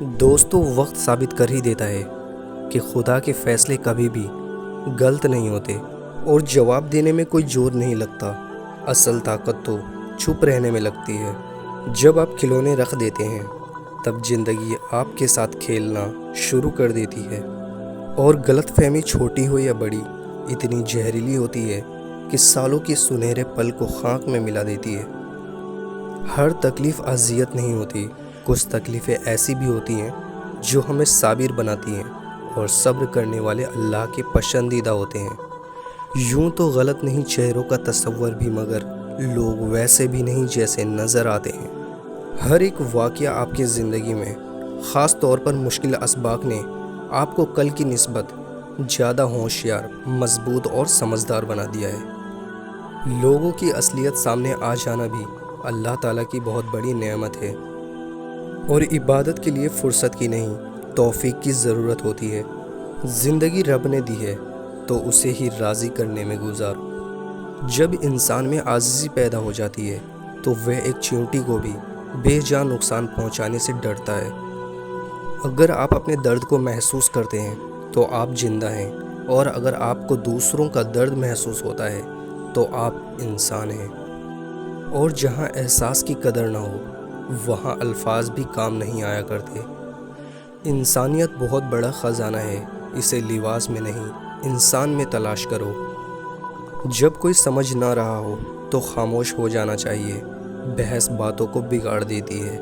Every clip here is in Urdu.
دوستو وقت ثابت کر ہی دیتا ہے کہ خدا کے فیصلے کبھی بھی غلط نہیں ہوتے اور جواب دینے میں کوئی زور نہیں لگتا۔ اصل طاقت تو چھپ رہنے میں لگتی ہے۔ جب آپ کھلونے رکھ دیتے ہیں تب زندگی آپ کے ساتھ کھیلنا شروع کر دیتی ہے، اور غلط فہمی چھوٹی ہو یا بڑی اتنی زہریلی ہوتی ہے کہ سالوں کے سنہرے پل کو خاک میں ملا دیتی ہے۔ ہر تکلیف اذیت نہیں ہوتی، کچھ تکلیفیں ایسی بھی ہوتی ہیں جو ہمیں صابر بناتی ہیں، اور صبر کرنے والے اللہ کے پسندیدہ ہوتے ہیں۔ یوں تو غلط نہیں چہروں کا تصور بھی، مگر لوگ ویسے بھی نہیں جیسے نظر آتے ہیں۔ ہر ایک واقعہ آپ کی زندگی میں، خاص طور پر مشکل اسباق نے آپ کو کل کی نسبت زیادہ ہوشیار، مضبوط اور سمجھدار بنا دیا ہے۔ لوگوں کی اصلیت سامنے آ جانا بھی اللہ تعالیٰ کی بہت بڑی نعمت ہے، اور عبادت کے لیے فرصت کی نہیں، توفیق کی ضرورت ہوتی ہے۔ زندگی رب نے دی ہے تو اسے ہی راضی کرنے میں گزارو۔ جب انسان میں عاجزی پیدا ہو جاتی ہے تو وہ ایک چیونٹی کو بھی بے جان نقصان پہنچانے سے ڈرتا ہے۔ اگر آپ اپنے درد کو محسوس کرتے ہیں تو آپ زندہ ہیں، اور اگر آپ کو دوسروں کا درد محسوس ہوتا ہے تو آپ انسان ہیں۔ اور جہاں احساس کی قدر نہ ہو وہاں الفاظ بھی کام نہیں آیا کرتے۔ انسانیت بہت بڑا خزانہ ہے، اسے لباس میں نہیں انسان میں تلاش کرو۔ جب کوئی سمجھ نہ رہا ہو تو خاموش ہو جانا چاہیے، بحث باتوں کو بگاڑ دیتی ہے۔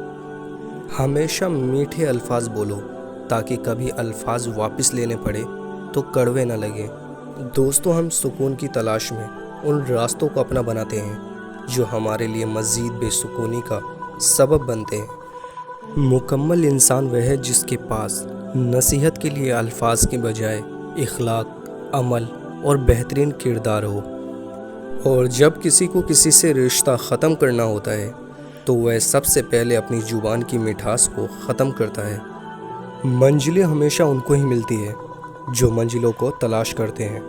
ہمیشہ میٹھے الفاظ بولو تاکہ کبھی الفاظ واپس لینے پڑے تو کڑوے نہ لگے۔ دوستو، ہم سکون کی تلاش میں ان راستوں کو اپنا بناتے ہیں جو ہمارے لیے مزید بے سکونی کا سبب بنتے ہیں۔ مکمل انسان وہ ہے جس کے پاس نصیحت کے لیے الفاظ کی بجائے اخلاق، عمل اور بہترین کردار ہو۔ اور جب کسی کو کسی سے رشتہ ختم کرنا ہوتا ہے تو وہ سب سے پہلے اپنی زبان کی مٹھاس کو ختم کرتا ہے۔ منزلیں ہمیشہ ان کو ہی ملتی ہے جو منزلوں کو تلاش کرتے ہیں۔